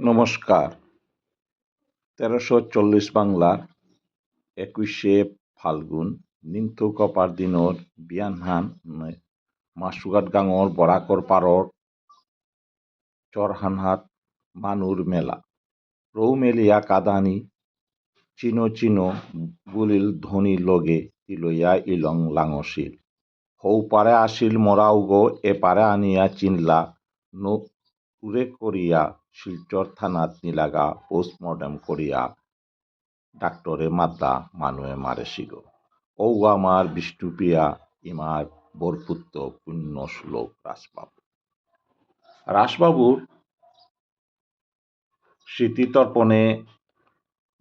নমস্কার। ১৩৪০ বাংলাৰ ২১শে ফাল্গুন নিমথৌকপাৰ দিনৰ বিয়ানহান মাছুগাট গাঙৰ বৰাকৰ পাৰৰ চৰহানহাত মানুৰ মেলা ৰৌ মেলিয়া কাদানি চিনো চিনো বুলিল ধনী লগে তিলয়া ইলং লাঙছিল সৌপাৰে আছিল মৰাউগ এপাৰে আনিয়া চিনলা উরে করিয়া শিলচর থানাত নিলাগা পোস্টমর্টম করিয়া ডাক্তরে মাদ্দা মানুয়ে মারেছিল। ও আমার বিষ্ণুপ্রিয়া ইমার বরপুত্র পুণ্য শ্লোক রাসবাবু। রাসবাবুর স্মৃতিতর্পণে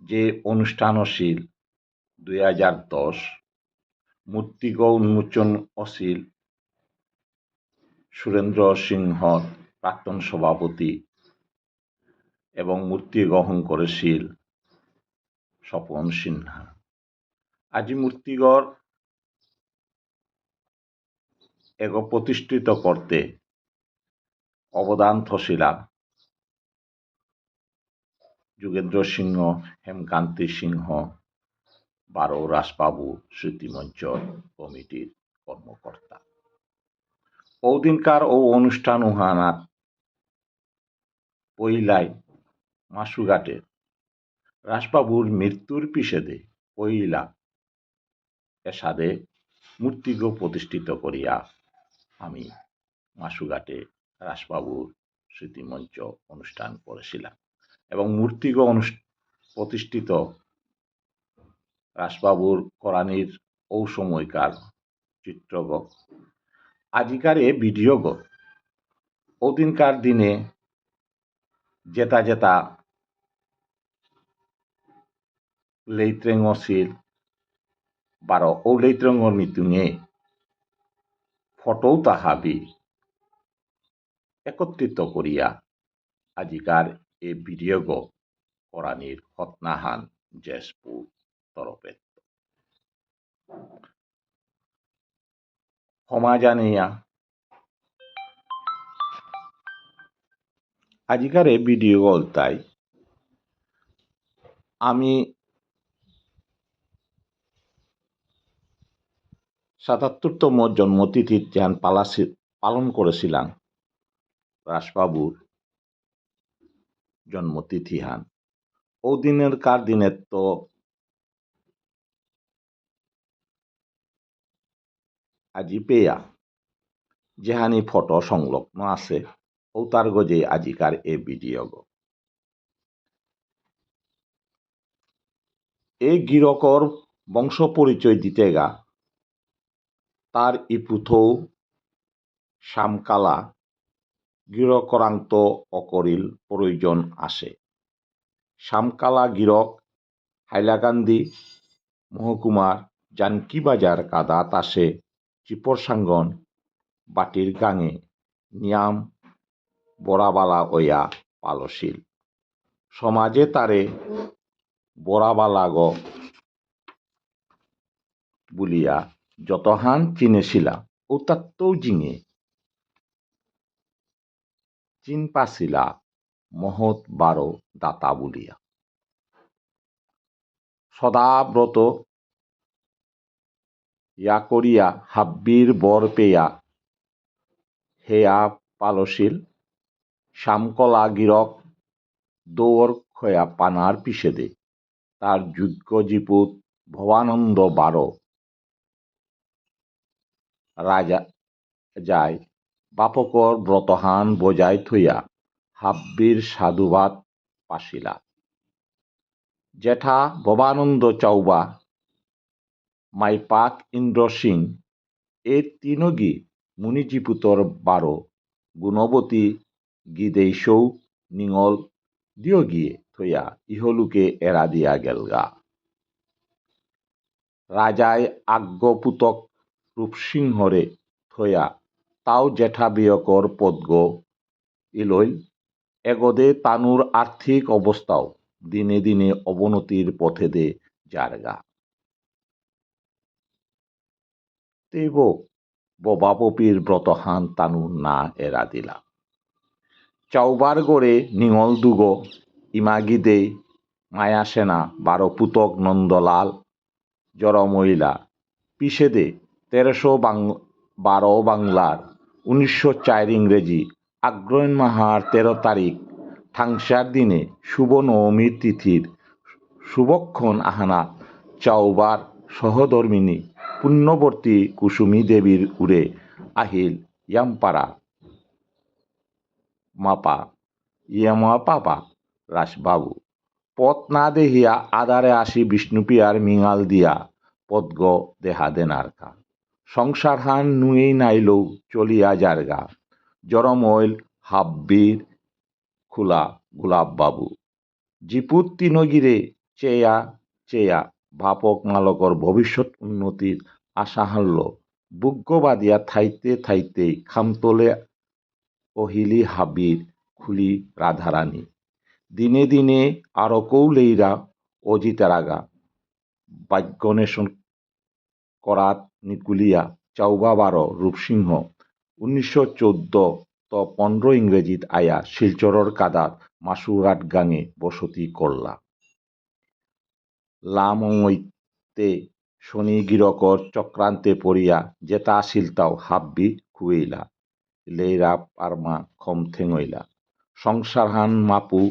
যে অনুষ্ঠান অছিল ২০১০ মূর্তিগ উন্মোচন অছিল সুরেন্দ্র সিংহর প্রাক্তন সভাপতি এবং মূর্তি গ্রহণ করেছিল স্বপন সিনহা। আজি মূর্তিগর এগো প্রতিষ্ঠিত করতে অবদান থসিলা যোগেন্দ্র সিংহ, হেমকান্তি সিংহ, বারো রাসবাবু স্মৃতিমঞ্চ কমিটির কর্মকর্তা। ওদিনকার ও অনুষ্ঠান উহানাত পইলাই মাসুঘাটের রাসবাবুর মৃত্যুর পিছেদে পইলা এসাদে মূর্তিগ প্রতিষ্ঠিত করিয়া আমি মাসুঘাটে রাসবাবুর স্মৃতিমঞ্চ অনুষ্ঠান করেছিলাম এবং মূর্তিগ প্রতিষ্ঠিত রাসবাবুর করানির ও সময়কার চিত্রগ আজিকার এ ভিডিওগ ওদিনকার দিনে যেতা যেতা লেইত্রেং অছিল বারো ও লেইত্রেঙর মিতুঙে ফটো তাহাবি একত্রিত করিয়া আজিকার এ ভিডিওগ করানির হতনাহান জেসপুর তরফে ক্ষমা জানিয়া আজিকার এ ভিডিও গলতাই আমি ৭৭তম জন্মতিথি ধ্যান পালন করেছিলাম রাসবাবুর জন্মতিথি হান ও দিনের কার দিনের তো আজি পেয়া যেহানি ফটো সংলগ্ন আছে ও তার গজে আজিকার এ ভিডিও গো এই গিরকর বংশ পরিচয় দিতে গা তার ইপুথৌ শ্যামকালা গিরকরান্ত অকরিল প্রয়োজন আসে। শ্যামকালা গিরক হাইলাকান্দি মহকুমার জানকিবাজার কাদাত আসে চিপরসাঙ্গন বাটির গাঙে নিয়াম বরাবালা ওয়া পালশিল সমাজে তারে বরাবালাগ বুলিয়া যতহান চিনেছিলা ও তাত্তৌ জিঙে চিন পাছিলা মহৎ বারো দাতা বলিয়া সদাব্রত ইয়া করিয়া হাব্বির বর পেয়া হেয়া পালশিল শ্যামকলা গিরক দৌড় খয়া পানার পিছেদে তার যোগ্য জিপুত ভবানন্দ বারো রাজা যায় বাপকর ব্রতহান বজায় থইয়া হাব্বির সাধুবাদ পাশিলা জেঠা ভবানন্দ চাউবা মাইপাক ইন্দ্র সিং এ তিনগি মুনিজিপুতর বারো গুণবতী গিদেশৌ নিঙল দিও গিয়ে থইয়া ইহলুকে এরা দিয়া গেলগা রাজায় আজ্ঞপুতক রূপসিংহরে থয়া তাও জেঠা বিয়কর পদ্গ ইলইল এগদে তানুর আর্থিক অবস্থাও দিনে দিনে অবনতির পথে দে জারগা তেব ববাবপির ব্রতহান তানু না এরা দিলা চাউবার গড়ে নিঙল দুগো ইমাগিদে মায়া সেনা 12 পুতক নন্দলাল জড়মহিলা পিসেদে 1312 বাংলার 1904 ইংরেজি আগ্রয়ণ মাহার 13 তারিখ ঠাংসার দিনে শুভ নবমীর তিথির শুভক্ষণ আহানা চাউবার সহধর্মিনী পুণ্যবর্তী কুসুমী দেবীর উড়ে আহিল ইয়ামপাড়া মাপা পাপা রাসবাবু পথ না দেহিয়া আধারে আসি বিষ্ণুপিয়ার মিঙাল দিয়া পদ্গ দেহা দেনারকা সংসার হান নুয়েই নাইলৌ চলিয়া যারগা জরমইল হাব্বির খোলা গোলাপ বাবু জিপুত তিনগিরে চেয়া চেয়া ভাপক মালকর ভবিষ্যৎ উন্নতির আশা হারল বুগ্য বাদিয়া থাইতে থাইতে খামতলে অহিলি হাবির খুলি রাধারানী দিনে দিনে আরো কৌলেইরা অজিতারাগা বাগ্যনেশন করাত নিকুলিয়া চাউবা 12 রূপসিংহ 1914 তো 15 ইংরেজিত আয়া শিলচরর কাদাত মাসুঘাট গাঙে বসতি করলা লামইতে শনি গিরকর চক্রান্তে পড়িয়া যেতা আসিল তাও হাব্বি খুইলা লেইরা পারমা খম থেঙইলা সংসার হান মাপু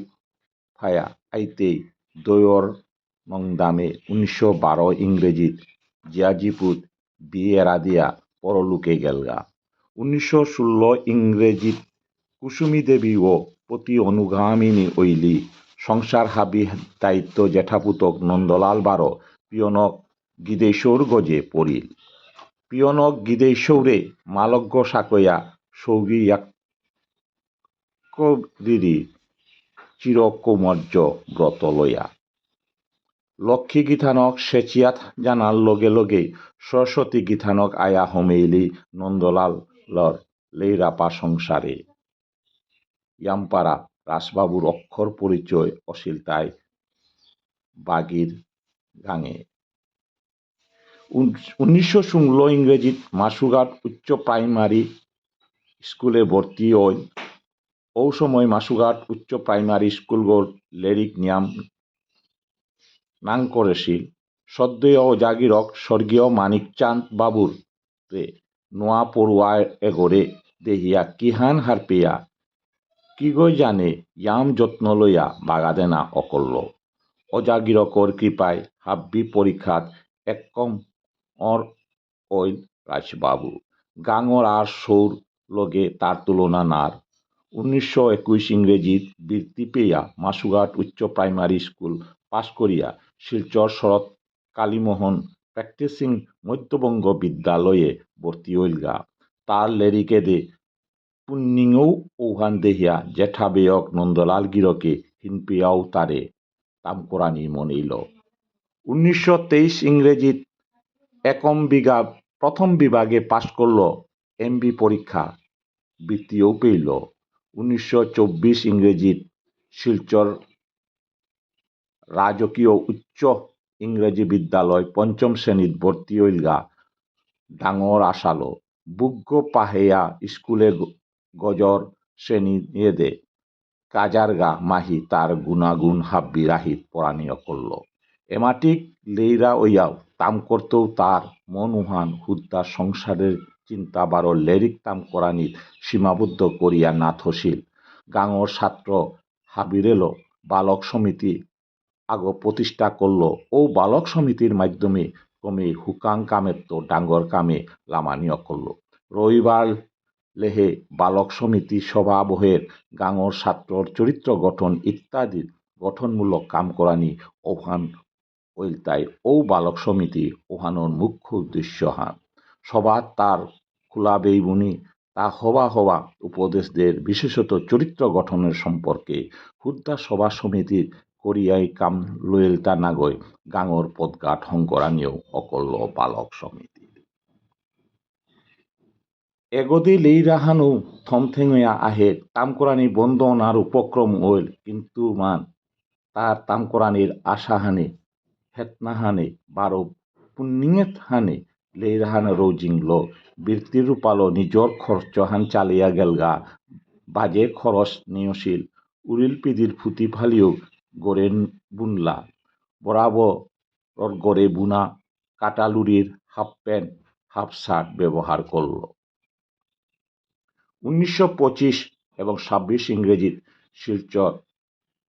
ফায়া আইতেই দৈয়র নংদামে 1912 ইংরেজিত জিয়াজিপুত বিয়েরা দিয়া পরলোকে গেলগা 1916 ইংরেজিত কুসুমী দেবী ও পতি অনুগামিনী ওইলি সংসার হাবি দায়িত্ব জেঠাপুতক নন্দলাল 12 পিয়নক গিদেশ্বর গজে পড়িল পিয়নক গিদেশ্বরে মালজ্ঞ সাকয়া সৌগী দিদি চিরকৌমার্য ব্রত লয়া লক্ষ্মী গীতানক সেচিয়াত জানার লগে লগে সরস্বতী গীতানক আয়া হমেইলি নন্দলালর লেইরাপা সংসারে ইয়ামপাড়া রাসবাবুর অক্ষর পরিচয় অশিল তাই বাগির গাঙে 1916 ইংরেজিত মাসুঘাট উচ্চ প্রাইমারি স্কুলে ভর্তি হইল ও সময় মাসুঘাট উচ্চ প্রাইমারি স্কুলগর লেরিক নিয়াম নাং করেছিল সদ্য অজাগিরক স্বর্গীয় মানিকচাঁদ বাবুর রে নোয়া পড়ুয়া এগরে দেহিয়া কিহান হারপিয়া কি গই জানে ইয়াম যত্ন লইয়া বাগাদেনা অকল্য অজাগিরকর কৃপায় হাব্বি পরীক্ষাত একম অর ওইল রাজবাবু গাঙর আর সৌর লগে তার তুলনা নার 1921 ইংরেজিত বৃত্তি পেয়া মাসুঘাট উচ্চ প্রাইমারি স্কুল পাশ করিয়া শিলচর শরৎ কালীমোহন প্র্যাকটিসিং মধ্যবঙ্গ বিদ্যালয়ে ভর্তি হইলগা তার লেরিকে দে পুণ্যিংও ওহান দেহিয়া জেঠা বেয়ক নন্দলাল গিরকে হিনপিয়াও তারে তামকরানি মনিল 1923 ইংরেজিত প্রথম বিভাগে পাশ করল এমবি পরীক্ষা বৃত্তিও পেইল 1924 ইংরেজিত শিলচর রাজকীয় উচ্চ ইংরেজি বিদ্যালয় 5ম শ্রেণীত ভর্তি হইলগা ডাঙর আসালো বুগ্য পাহেয়া স্কুলে গজর শ্রেণী নিয়েদে কাজারগা মাহি তার গুণাগুণ হাব্বি রাহিত পরাণীয় করল এমাটিক লেইরা ওইয়াও তাম করতেও তার মন উহান হুদ্দা সংসারের চিন্তা 12 লেরিক তাম করানিত সীমাবদ্ধ করিয়া না থসিল গাঙর ছাত্র হাবিরেল বালক সমিতি আগ প্রতিষ্ঠা করল ও বালক সমিতির মাধ্যমে ক্রমে হুকাং কামেত্ত ডাঙ্গর কামে লামানীয় করল রবিবার লেহে বালক সমিতি সভা বহের গাঙর ছাত্রর চরিত্র গঠন ইত্যাদি গঠনমূলক কাম করানি ওহান ওইল তাই ও বালক সমিতি ওহানোর মুখ্য উদ্দেশ্য হান সভা তার খোলা বেইবুনি তা হবা হবা উপদেশদের বিশেষত চরিত্র গঠনের সম্পর্কে হুদ্দা সভা সমিতির করিয়াই কাম লইলতা নাগয় গাঙর পদঘাট হংকরানিও অকল্য বালক সমিতি এগদি লেইরাহানু থমথেঙয়া আহে তামকরানি বন্ধন আর উপক্রম হইল কিন্তু মান তার তামকরানির আশাহানে হেতনাহানে 12 পুণ্যিঙেত হানে লেইরাহান রৌজিংল বৃত্তির রূপালো নিজর খরচ হান চালিয়া গেলগা বাজে খরচ নিয়শীল উরিল পিদির ফুটি ফালিও গড়ে বুনলা বরাবর গড়ে বুনা কাটালুরির হাফ প্যান্ট হাফ শার্ট ব্যবহার করল। 1925 এবং 26 ইংরেজিত শিলচর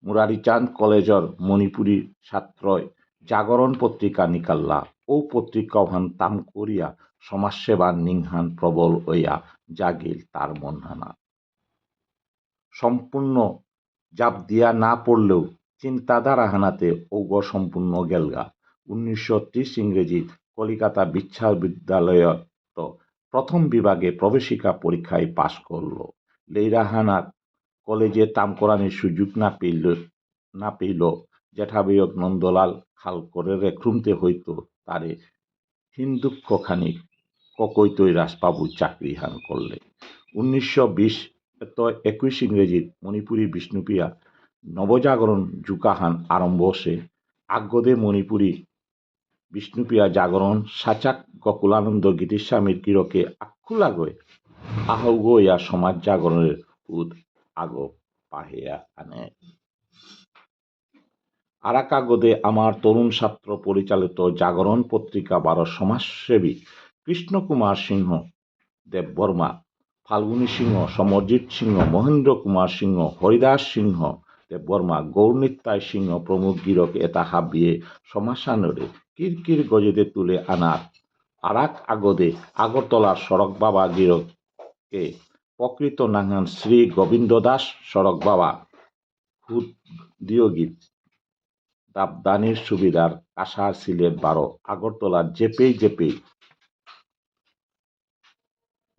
মুরারিচাঁদ কলেজর মণিপুরী ছাত্রয় জাগরণ পত্রিকা নিকাল্লা ও পত্রিকাহান তাম করিয়া সমাজসেবার নিংহান প্রবল হইয়া জাগিল তার মনহানা। সম্পূর্ণ জাপ দিয়া না পড়লেও চিন্তাধারা হানাতে ঔগ সম্পূর্ণ গেলগা। 1930 ইংরেজিত কলিকাতা বিশ্ববিদ্যালয়ত প্রথম বিভাগে প্রবেশিকা পরীক্ষায় পাশ করল। লেইরাহানার কলেজে তাম করানির সুযোগ না পেইল জেঠাবয়ক নন্দলাল খালকরেরে খুঁমতে হইত তারে হিন্দুক্ষ খানিক ককৈতই রাজবাবু চাকরি হান করলে। 1921 ইংরেজিত মণিপুরী বিষ্ণুপ্রিয়া নবজাগরণ যুকাহান আরম্ভ হসে। আগ্যদে মণিপুরী বিষ্ণুপ্রিয়া জাগরণ সাচাক গকুলানন্দ গীতিস্বামীর কিরকে আক্ষুলাগয় আহৌগইয়া সমাজ জাগরণের উদ আগ পাহিয়া আনে। আরাকাগদে আমার তরুণ ছাত্র পরিচালিত জাগরণ পত্রিকা 12 সমাজসেবী কৃষ্ণকুমার সিংহ দেববর্মা, ফাল্গুনী সিংহ, সমরজিৎ সিংহ, মহেন্দ্র কুমার সিংহ, হরিদাস সিংহ দেববর্মা, গৌরনিত্যাই সিংহ প্রমুখ গিরক এটা হাবিয়ে সমাসানরে কিরকির গজেদে তুলে আনার আরাক আগদে আগরতলার সড়ক বাবা গিরকে প্রকৃত নাঙ্গান শ্রী গোবিন্দ দাস সড়ক বাবা হুদ দিয়গীত দাবদানির সুবিধার কাসার সিলেট 12 আগরতলার জেপেই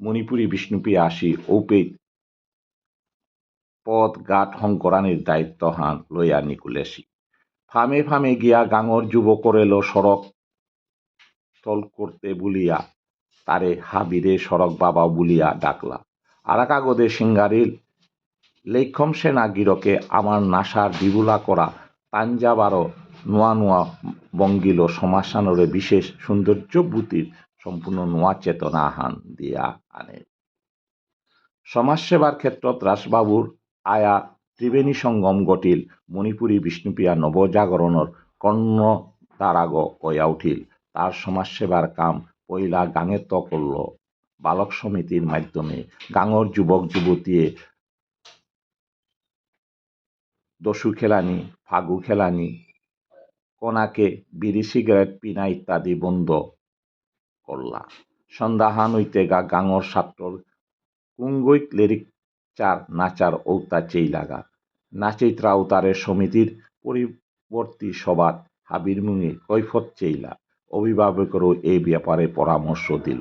মণিপুরী বিষ্ণুপ্রিয়া আসি ঔপেই পথ ঘাট হংকরানির দায়িত্ব হান লইয়া নিকুলেসি। ফামে ফামে গিয়া গাঙর যুবকরেল সড়ক তল করতে বলিয়া তারে হাবিরে সড়ক বাবা বলিয়া ডাকলা। আরাকাগদে সিঙ্গারিল লেখম সেনা গিরকে আমার নাসার বিবুলা করা তাঞ্জাবারো নোয়া বঙ্গিল সমাসানরে বিশেষ সৌন্দর্যভূতির সম্পূর্ণ নোয়া চেতনা হান দিয়া আনে। সমাজসেবার ক্ষেত্রত রাজবাবুর আয়া ত্রিবেণী সঙ্গম ঘটিল। মণিপুরী বিষ্ণুপ্রিয়া নবজাগরণর কর্ণধারাগ হইয়া উঠিল। তার সমাজসেবার কাম পইলা গাঙেত করল বালক সমিতির মাধ্যমে। গাঙর যুবক যুবতীয়ে দস্যু খেলানি, ফাগু খেলানি, কনাকে বিড়ি সিগারেট পিনা ইত্যাদি বন্ধ করলা। সন্ধ্যাহান হইতে গাঙর ছাত্রর কুঙ্গৈক লেরিকচার নাচার ঔতা চেই লাগা। নাচিত্রা উতারের সমিতির পরিবর্তী সভাত হাবির মুঙে কৈফত চেইলা। অভিভাবকেরও এই ব্যাপারে পরামর্শ দিল।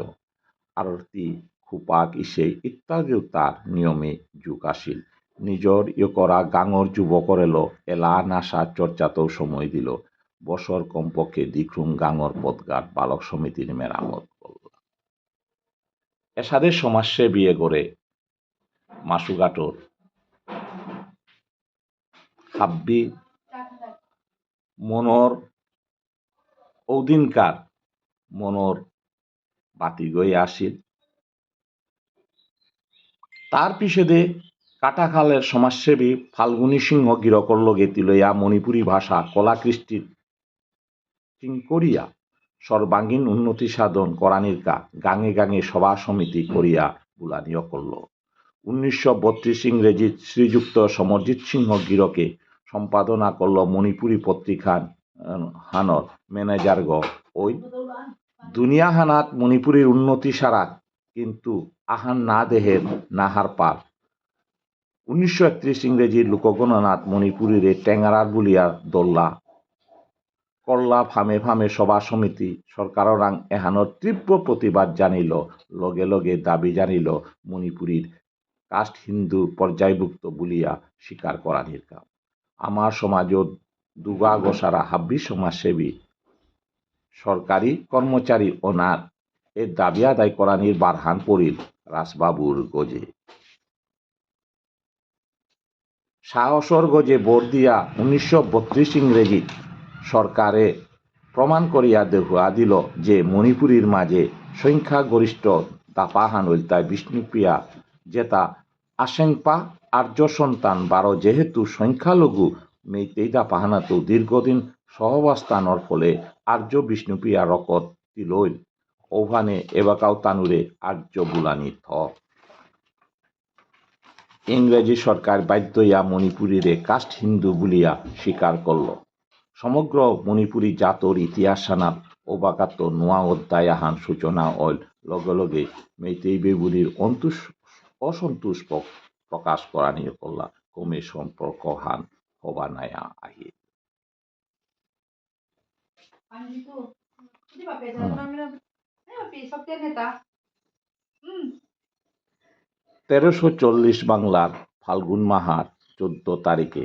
আরতি খুপাক ইসে ইত্যাদিও তার নিয়মে যুগ আসিল। নিজর করা গাঙর যুবকরেল এলা নাসা চর্চাতেও সময় দিল। বছর কমপক্ষে দিক্রুম গাঙর পথঘাট বালক সমিতির মেরামত করল। এসাদের সমাজসে বিয়ে করে মাসুঘাটর হাব্বি মনর ঔদিনকার মনর বাতি গই আসিল। তার পিছেদে কাটাখালের সমাজসেবী ফাল্গুনী সিংহ গিরকর লগে তিলইয়া মণিপুরী ভাষা কলা কৃষ্টির করিয়া সর্বাঙ্গীন উন্নতি সাধন করানির গাঙে গাঙে সভা সমিতি করিয়া বুলানিও করল। 1932 ইংরেজিত শ্রীযুক্ত সমরজিৎ সিংহ গিরকে সম্পাদনা করল মণিপুরী পত্রিকা হানর ম্যানেজারগ। ওই দুনিয়া হানাত মণিপুরীর উন্নতি সারা কিন্তু আহান না দেহের নাহার পার। 1931 ইংরেজির লোকগণনাথ মণিপুরীরে টেঙ্গারার বলিয়া দোল্লা করলা। ফামে ফামে সভা সমিতি সরকারাং এহানোর তীব্র প্রতিবাদ জানিল। লগে লগে দাবি জানিল মণিপুরীর কাস্ট হিন্দু পর্যায়ভুক্ত বলিয়া স্বীকার করানির কাম। আমার সমাজত দুগা গোসারা হাব্বি সমাজসেবী সরকারি কর্মচারী ওনার এর দাবি আদায় করানির বারহান পড়িল রাজবাবুর গজে। সাহসর গজে ভোট দিয়া 1932 ইংরেজিত সরকারে প্রমাণ করিয়া দেহুয়া দিল যে মণিপুরীর মাঝে সংখ্যাগরিষ্ঠ দাপাহান হইল। তাই বিষ্ণুপ্রিয়া যেতা আশেংপা আর্য সন্তান বারো যেহেতু সংখ্যালঘু মেইতেইদা পাহানাতো দীর্ঘদিন সহবাস্থানৰ ফলে আর্য বিষ্ণুপ্রিয়া রকত তিলৈল ওভানে এবাকাও তানুরে আর্য বুলানি থ ইংরেজি সরকার বাধ্য ইয়া মণিপুরীরে কাস্ট হিন্দু বুলিয়া স্বীকার করল সমগ্র মণিপুরী জাতর ইতিহাস সানাত ওবাকাত নোয়া অধ্যায় আহান সূচনা অইল লগে লগে মেইতেই বেবুলির অসন্তোষ প্রকাশ করা নিয়ে করলা কমে সম্পর্ক হান হবা নায়া আহি 1340 বাংলার ফাল্গুন মাহার 14 তারিখে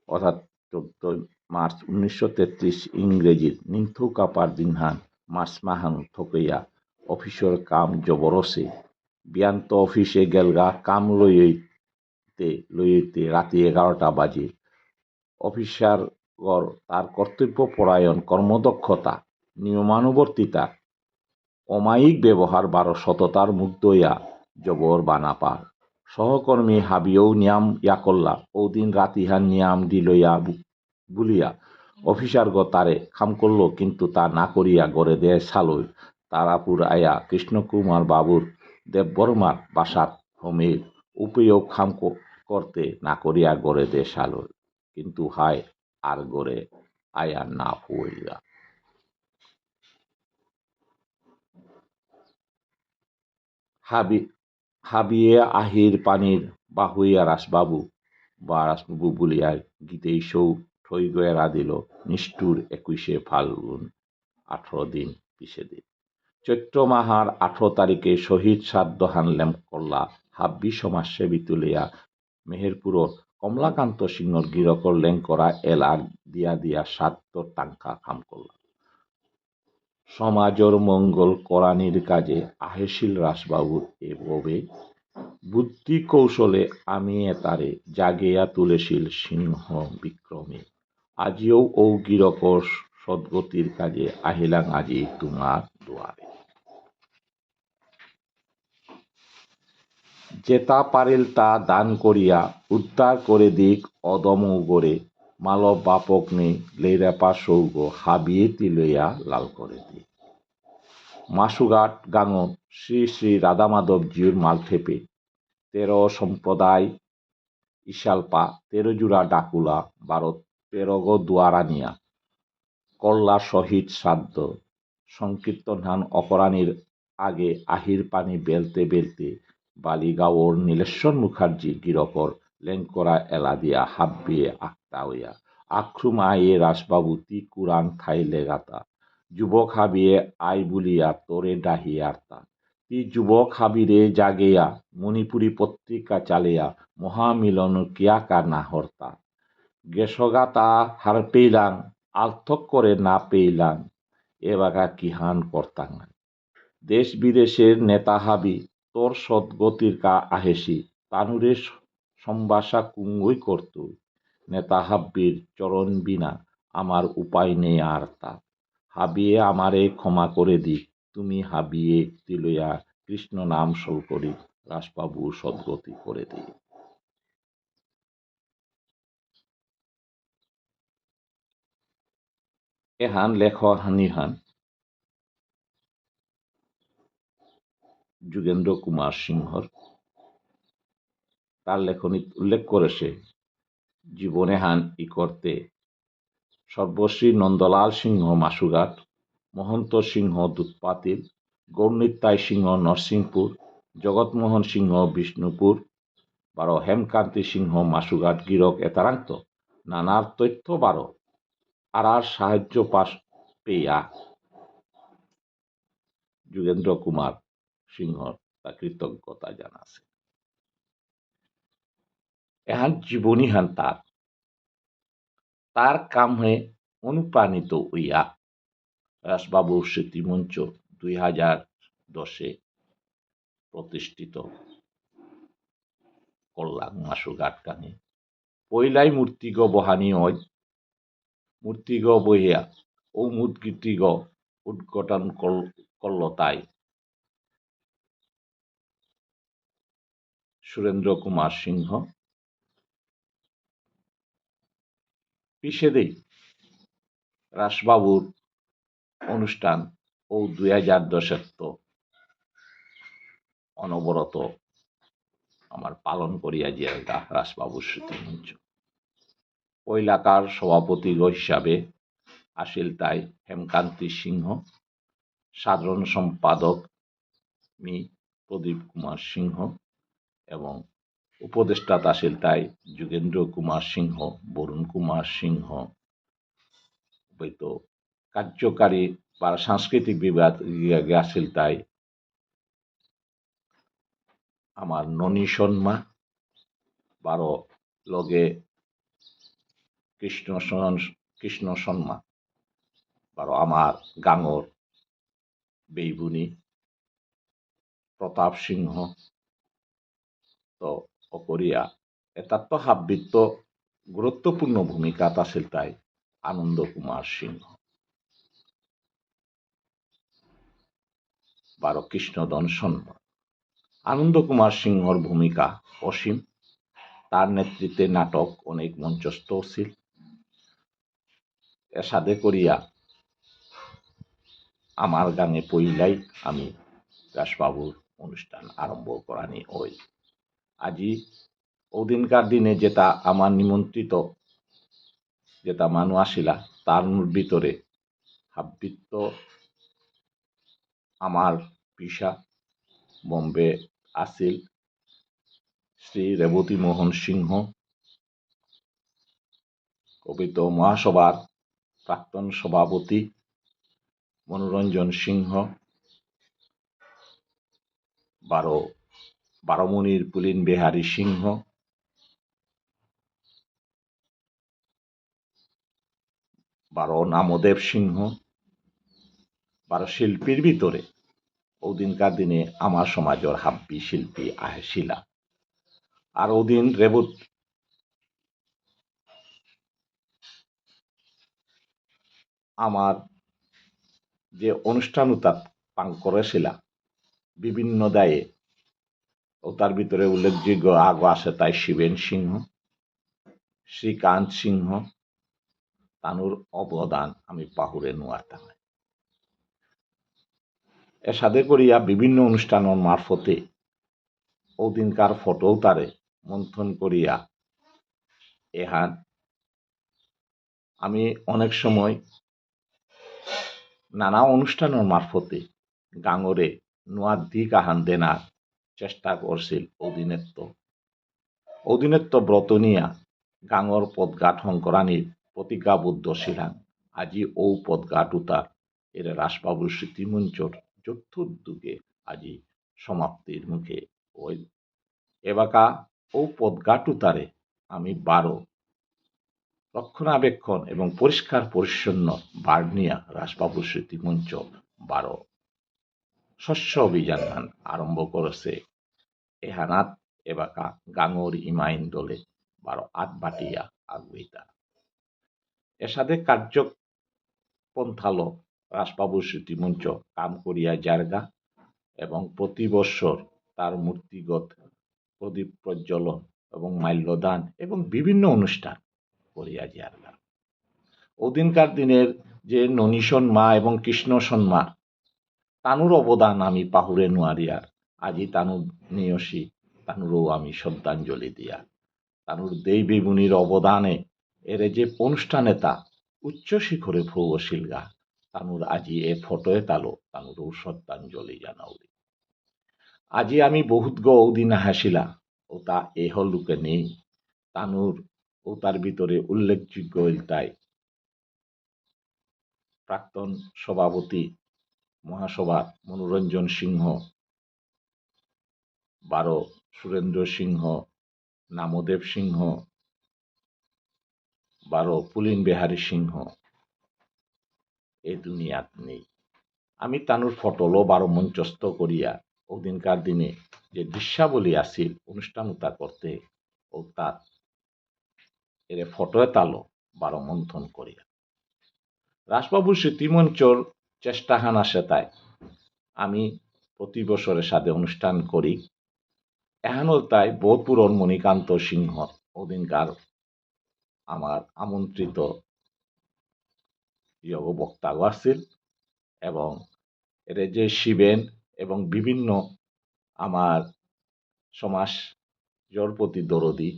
অর্থাৎ 14 মার্চ 1933 ইংরেজির নিমথৌকাপার দিনহান মার্চ মাহান থকইয়া অফিসর কাম জবরসে বিয়ান্ত অফিসে গেলগা কাম লইতে রাতে 11টা বাজে অফিসারগর তার কর্তব্য পরায়ণ কর্মদক্ষতা নিয়মানুবর্তিতা অমায়িক ব্যবহার বারো সততার মুগ্ধ ইয়া জবর বানাপার সহকর্মী হাবিয়েও নিয়াম ইয়াকল্লা ওদিন রাতিহান নিয়াম দিলইয়া বুলিয়া অফিসারগ তারে খাম করল কিন্তু তা না করিয়া গড়ে দেয় সালই তারাপুর আয়া কৃষ্ণকুমার বাবুর দেববর্মার বাসাত হোমের উপয়োগ খাম করতে না করিয়া গড়ে দেয় সালই কিন্তু হায় আর গড়ে আয়া না হইয়া হাবিয়ে আহির পানির বাহুইয়া রাসবাবু বলিয়া গীতেই সৌ ঠই গয়েরা দিল নিষ্ঠুর 21শে ফাল্গুন 18 দিন পিছে দিন চৈত্র মাহার 18 তারিখে শহীদ শ্রাদ্ধ হানলেম করলা হাব্বি সমাজসেবী তুলিয়া মেহেরপুর কমলাকান্ত সিংহর গিরকর লেং করা এলার দিয়া শ্রাদ্ধ টাঙ্কা খাম করলা সমাজর মঙ্গল করানির কাজে আহেশিল রাসবাবুর এভাবে বুদ্ধি কৌশলে আমি তারে জাগিয়া তুলেছিল সিংহ বিক্রমে আজিও ও গিরকর সদ্গতির কাজে আহিলাং আজি তোমার দুয়ারে যেতা পারিল তা দান করিয়া উদ্ধার করে দিক অদম গড়ে মালব বাপক নেই লেরাপা সৌগ হাবিয়ে তিলইয়া লাল করে দিক মাসুঘাট গাঙন শ্রী শ্রী রাধামাধব জিউর মালঠেপে 13 সম্প্রদায় ইশালপা 13 জোড়া ডাকুলা 13 গো দুয়ারানিয়া করলা শহীদ শ্রাদ্ধ সংকীর্তনহান অপরাণীর আগে আহির পানি বেলতে বালিগাঁওর নীলেশ্বর মুখার্জি গিরকর লেংকরা এলা দিয়া হাব্বিয়ে আক্তা হইয়া আখ্রুম আয়ে রাসবাবু তি কুরান থাই লেগাতা যুবক হাবিয়ে আই বুলিয়া তোরে ডাহিয়ার্তা তি যুবক হাবিরে জাগেয়া মণিপুরী পত্রিকা চালিয়া মহামিলন কিয়াকা না হর্তা গেসগাতা হার পেইলাং আলথক করে না পেইলাং এবাগা কিহান করতাং দেশ বিদেশের নেতা হাবি তোর সদ্গতির কা আহেসি তানুরে সম্বাসা কুঙ্গই করত নেতা হাব্বির চরণ বিনা আমার উপায় নেই আর তা হাবিয়ে আমারে ক্ষমা করে দিক তুমি হাবিয়ে তিলইয়া কৃষ্ণ নাম সল করি রাসবাবু সদ্গতি করে দিই এহান লেখহানিহান যোগেন্দ্র কুমার সিংহর তার লেখনীত উল্লেখ করেছে জীবনে হান ই করতে সর্বশ্রী নন্দলাল সিংহ মাসুঘাট মহন্ত সিংহ দুধপাতিল গৌরনিতাই সিংহ নরসিংপুর জগৎমোহন সিংহ বিষ্ণুপুর বারো হেমকান্তি সিংহ মাসুঘাট গিরক এতারান্ত নানার তথ্য বারো আর সাহায্য পাশ পেয়া যোগেন্দ্র কুমার সিংহ তা কৃতজ্ঞতা জানাছে এহান জীবনী হান তার কাম হয়ে অনুপ্রাণিত হইয়া রাসবাবুর স্মৃতিমঞ্চ 2010-এ প্রতিষ্ঠিত করলাম মাসুঘাট গানে পইলাই মূর্তিগ বহানি হয় মূর্তিগ বহিয়া ও মূর্তিগ উদ্ঘাটন করল তাই সুরেন্দ্র কুমার সিংহ, পিছেদেই রাসবাবুর অনুষ্ঠান ও 2010 তো অনবরত আমার পালন করিয়া জিয়ালদা রাসবাবুর স্মৃতি মঞ্চ। পৈলাকার সভাপতি হিসাবে আসিল তাই হেমকান্তি সিংহ, সাধারণ সম্পাদক মি প্রদীপ কুমার সিংহ এবং উপদেষ্টা তাসিলতায় যুগেন্দ্র কুমার সিংহ, বরুণ কুমার সিংহ, কার্যকারী বা সাংস্কৃতিক বিভাগে আসিল তাই আমার ননী শর্মা, বারো লগে কৃষ্ণ শর্মা, বারো আমার গাঙর বেইবুনি প্রতাপ সিংহ তো অকরিয়া এটাত তো হাববিত্ত গুরুত্বপূর্ণ ভূমিকা আছিল তাই আনন্দ কুমার সিংহ, বারো কৃষ্ণদন শর্মা। আনন্দ কুমার সিংহর ভূমিকা অসীম, তার নেতৃত্বে নাটক অনেক মঞ্চস্থ ছিল। এসাদে করিয়া আমার গানে পইলাই আমি রাসবাবুর অনুষ্ঠান আরম্ভ করানি ওই। আজি ওদিনকার দিনে যেটা আমার নিমন্ত্রিত যেটা মানুষ আসিলা তার ভিতরে হাববিত্ত আমার পিসা বম্বে আসিল শ্রী রেবতী মোহন সিংহ, কবিত মহাসভার প্রাক্তন সভাপতি মনোরঞ্জন সিংহ, বারোমণির পুলিন বিহারী সিংহ, বারো নামদেব সিংহ, বারো শিল্পীর ভিতরে ওদিনকার দিনে আমার সমাজের হাব্বি শিল্পী আহেছিলা। আর ওদিন রেবত আমার যে অনুষ্ঠান তাত পাং করেছিলা বিভিন্ন দায়ে ও তার ভিতরে উল্লেখযোগ্য আগ আছে তাই শিবেন সিংহ, শ্রীকান্ত সিংহ, তানুর অবদান আমি পাহুরে নোয়ারতাম। এর সাথে করিয়া বিভিন্ন অনুষ্ঠানের মারফতে ওদিনকার ফটো তারে মন্থন করিয়া এহান আমি অনেক সময় নানা অনুষ্ঠানের মারফতে গাঙরে নোয়ার দিক আহান দেনার চেষ্টা করছিল। অধীনত্ব ব্রত নিয়া গাঙর পদঘাট হংকরানির প্রতিজ্ঞাবদ্ধ ছিলাম। আজি ও পদঘাট উতার এর রাসবাবুর স্মৃতিমঞ্চর যৌথ উদ্যোগে আজি সমাপ্তির মুখে ওই এবাকা ও পদঘাট উতারে আমি 12 রক্ষণাবেক্ষণ এবং পরিষ্কার পরিচ্ছন্ন বার্নিয়া রাসবাবুর স্মৃতিমঞ্চ 12 শস্য অভিযান আরম্ভ করেছে। এহানাত এবাকা গাঙর ইমাইন দলে 12 আটবাটিয়া আগুইতা এসাদে কার্যপন্থালো রাসবাবুর স্মৃতিমঞ্চ কাম করিয়া জারগা এবং প্রতি বৎসর তার মূর্তিগত প্রদীপ প্রজ্বলন এবং মাল্যদান এবং বিভিন্ন অনুষ্ঠান করিয়া জারগা। ওদিনকার দিনের যে ননীশন মা এবং কৃষ্ণ সন্মা তানুর অবদান আমি পাহুরে নোয়ারিয়ার। আজি তানুর নিয়সী তানুরও আমি শ্রদ্ধাঞ্জলি দিয়া তানুর দেবী মুনির অবদানে এর যে অনুষ্ঠানে তা উচ্চ শিখরে ভৌশিলগা তানুর আজি এ ফটোয়ে তালো তানুরও শ্রদ্ধাঞ্জলি জানাউরি। আজি আমি বহুত গৌদিন হাসিলা ও তা এহ লোকে নেই তানুর ও তার ভিতরে উল্লেখযোগ্য তাই প্রাক্তন সভাপতি মহাসভা মনোরঞ্জন সিংহ, 12 সুরেন্দ্র সিংহ, নামদেব সিংহ, 12 পুলিন বিহারী সিংহ এ দুনিয়াত নেই। আমি তানুর ফটলো 12 মঞ্চস্থ করিয়া ওদিনকার দিনে যে দৃশ্যাবলী আসিল অনুষ্ঠান উতা করতে ও তার এর ফটোয়ে তালো 12 মন্থন করিয়া রাসবাবুর স্মৃতিমঞ্চর চেষ্টাহান আসে তাই আমি প্রতি বছরের সাথে অনুষ্ঠান করি। এহানো তাই বহুত পুরন মণিকান্ত সিংহ ওদিনকার আমার আমন্ত্রিত যোগ বক্তাও আসছিল এবং এর যে শিবেন এবং বিভিন্ন আমার সমাজ জড়পতি দরদি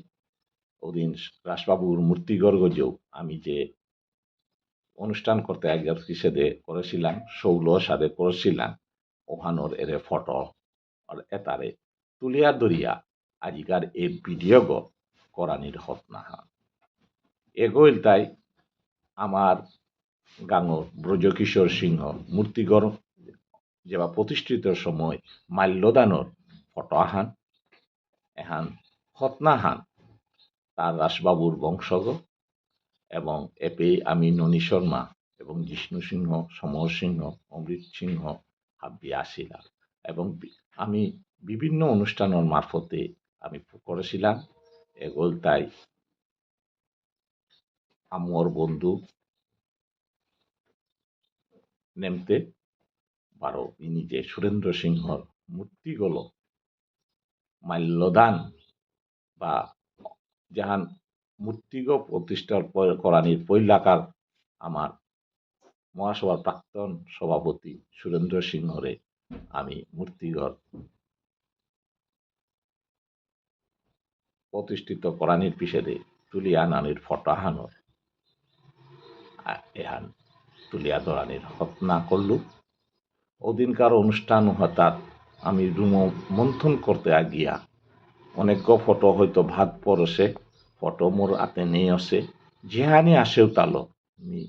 ওদিন রাসবাবুর মূর্তিগর্গজেও আমি যে অনুষ্ঠান করতে একজন কিসেদে করেছিলাম ষোলো সাদে করেছিলাম ওখানোর এরে ফটো আর এতারে তুলিয়া দরিয়া আজিকার এ ভিডিও করানির হত না এগোইল তাই আমার গাঙর ব্রজকিশোর সিংহ মূর্তিগড় যেবা প্রতিষ্ঠিত সময় মাল্যদানর ফটো আহান এহান হতনা হান তার রাসবাবুর বংশগ এবং এপে আমি ননী শর্মা এবং জিষ্ণু সিংহ সমর সিংহ অমৃত সিংহ হাব্বি আসিলাম এবং আমি বিভিন্ন অনুষ্ঠানের মারফতে আমি করেছিলাম এগোল তাই আমার বন্ধু নেমতে পারো ইনি যে সুরেন্দ্র সিংহর মূর্তিগুলো মাল্যদান বা যাহান মূর্তিগ প্রতিষ্ঠার করানির পৈলাকার আমার মহাসভার প্রাক্তন সভাপতি সুরেন্দ্র সিংহরে আমি মূর্তিগর প্রতিষ্ঠিত করানির পিছেদে তুলিয়া নানির ফটাহানোর এহান তুলিয়া ধরানির হতনা করলু ওদিনকার অনুষ্ঠান হঠাৎ আমি রুম মন্থন করতে আগিয়া অনেক ফটো হয়তো ভাগ পরছে ফটো মোর হাতে নেই আছে যেহানি আসেও তালো আমি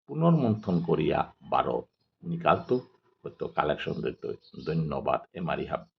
পুনর্মন্থন করিয়া বারো নিকালতো হয়তো কালেকশন দিত ধন্যবাদ এমারি হাব